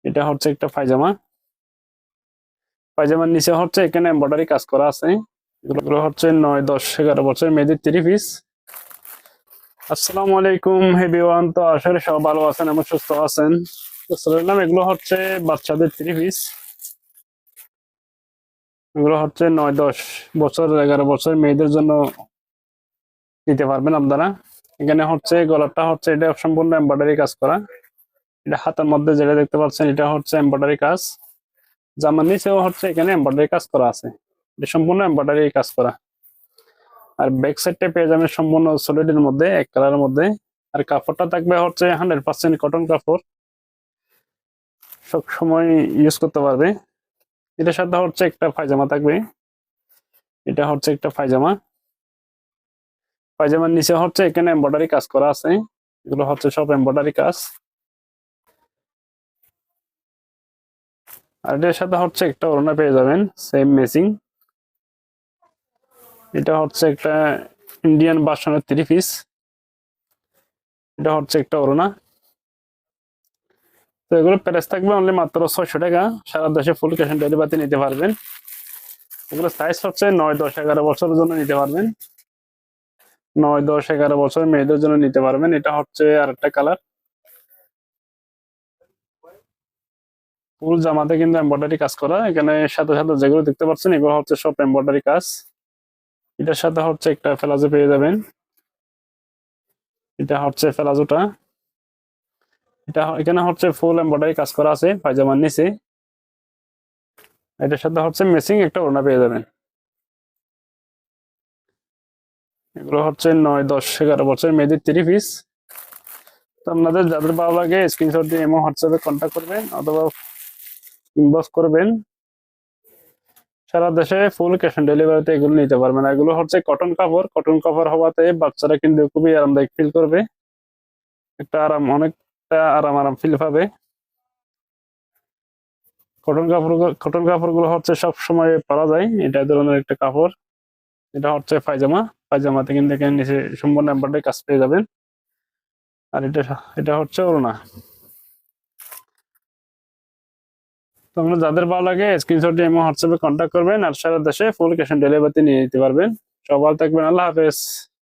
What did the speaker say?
এটা হচ্ছে একটা পায়জামা। পায়জামার নিচে হচ্ছে এখানে এমব্রয়ডারি কাজ করা আছে। এগুলো হচ্ছে 9, 10, 11 বছর মেয়েদের 3 পিস। আসসালামু আলাইকুম এভরিওয়ান, তো আসলে সব ভালো আছেন এবং সুস্থ আছেন। তো বললাম এগুলো হচ্ছে বাচ্চাদের 3 পিস। এগুলো হচ্ছে 9, 10 বছর, 11 বছর মেয়েদের জন্য নিতে পারবেন আপনারা। এখানে হচ্ছে গলাটা হচ্ছে এটা সম্পূর্ণ এমব্রয়ডারি কাজ করা। এটা হাতের মধ্যে যেটা দেখতে পাচ্ছেন এটা হচ্ছে এমব্রয়ডারি কাজ। জামার নিচেও হচ্ছে এখানে এমব্রয়ডারি কাজ করা আছে। এটা সম্পূর্ণ এমব্রয়ডারি কাজ করা। আর ব্যাক সাইডটা পেয়ে যাবেন সম্পূর্ণ সলিডের মধ্যে, এক কালারের মধ্যে। আর কাপড়টা থাকবে হচ্ছে 100% কটন কাপড়, সব সময় ইউজ করতে পারবে। এটার সাথে হচ্ছে একটা পায়জামা থাকবে। এটা হচ্ছে একটা পায়জামা। পায়জামার নিচে হচ্ছে এখানে এমব্রয়ডারি কাজ করা আছে। এগুলো হচ্ছে সব এমব্রয়ডারি কাজ। আর এটার সাথে হচ্ছে একটা ওড়না পেয়ে যাবেন সেম ম্যাচিং। এটা হচ্ছে একটা ইন্ডিয়ান ভার্সনের 3 পিস। এটা হচ্ছে একটা ওড়না। তো এগুলো প্রাইস থাকবে অনলি মাত্র 600 টাকা। সারা দেশে ফুল ক্যাশ অন ডেলিভারিতে নিতে পারবেন। এগুলো সাইজ হচ্ছে 9, 10, 11 বছরের জন্য নিতে পারবেন। 9, 10, 11 বছর মেয়েদের জন্য নিতে পারবেন। এটা হচ্ছে আরেকটা কালার। ফুল জামাতে কিন্তু এমব্রয়ডারি কাজ করা। এখানে সাথে সাথে যেগুলো দেখতে পাচ্ছেন এগুলো হচ্ছে সব এমব্রয়ডারি কাজ। এটার সাথে হচ্ছে একটা প্লাজো পেয়ে যাবেন। এটা হচ্ছে প্লাজোটা। এটা এখানে হচ্ছে ফুল এমব্রয়ডারি কাজ করা আছে পায়জামার নিচে। এটার সাথে হচ্ছে ম্যাচিং একটা ওড়না পেয়ে যাবেন। এগুলো হচ্ছে 9, 10, 11 বছর মেয়েদের 3 পিস। তো আপনাদের যাদের ভালো লাগে স্ক্রিনশট দিয়ে এমন হোয়াটসঅ্যাপে কন্ট্যাক্ট করবেন অথবা ইনবক্স করবেন। সারা দেশে ফুল ক্যাশ অন ডেলিভারিতে এগুলো নিতে পারবেন। এগুলো হচ্ছে কটন কাপড়। কটন কাপড় হওয়াতে বাচ্চারা কিন্তু খুবই আরামদায়ক ফিল করবে। একটা আরাম, অনেকটা আরাম আরাম ফিল পাবে। কটন কাপড়গুলো হচ্ছে সব সময় পরা যায়, এটা ধরনের একটা কাপড়। এটা হচ্ছে পায়জামা। পায়জামাতে কিন্তু এখানে নিচে সম্পূর্ণ এমব্রয়ডারি কাজ পেয়ে যাবেন। আর এটা এটা হচ্ছে ওড়না। তো আপনার যাদের ভালো লাগে স্ক্রিনশট দিয়ে হোয়াটসঅ্যাপে কন্ট্যাক্ট করবেন। আর সারা দেশে ফুল ক্যাশ অন ডেলিভারিতে নিয়ে নিতে পারবেন। সবাই থাকবেন, আল্লাহ হাফেজ।